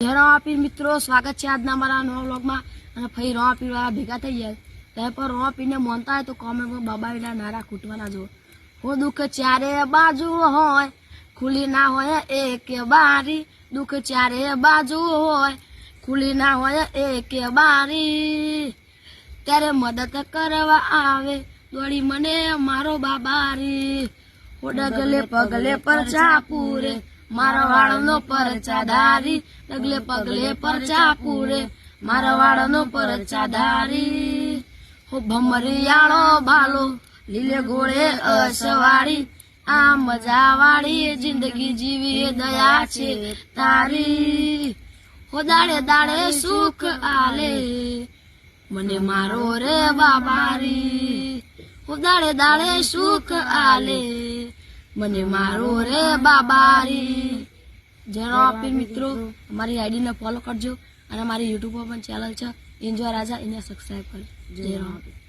આપી મિત્રો સ્વાગત છે આજના અમારા નવા વ્લોગમાં અને ફરી રો પીવા ભેગા થઈ ગયા ત્યાં પર રો પીને મોનતા હોય તો કોમેન્ટમાં બાબાના નારા કૂટવાના જો હો દુઃખ ચારે બાજુ હોય ખુલી ના હોય એક બારી દુઃખ ચારે બાજુ હોય ખુલી ના હોય એક બારી ત્યારે મદદ કરવા આવે દોડી મને મારો બાબારી હો ડગલે પગલે પર ચાપુરે મારા વાળનો પરચાધારી ડગલે પગલે પરચાપુરે મારા વાળનો પરચાધારી હો ભમરિયાળો બાલો લીલે ઘોડે અસવાળી આ મજાવાળી જિંદગી જીવી દયા છે તારી હો દાડે દાડે સુખ આલે મને મારો રે બાબારી હો દાડે દાડે સુખ આલે મને મારો રે બાબારી જય આપી મિત્રો અમારી આઈડી ને ફોલો કરજો અને અમારી યુટ્યુબ પર પણ ચેનલ છે એન્જોય રાજા એને સબસ્ક્રાઇબ કરજો જય આપી।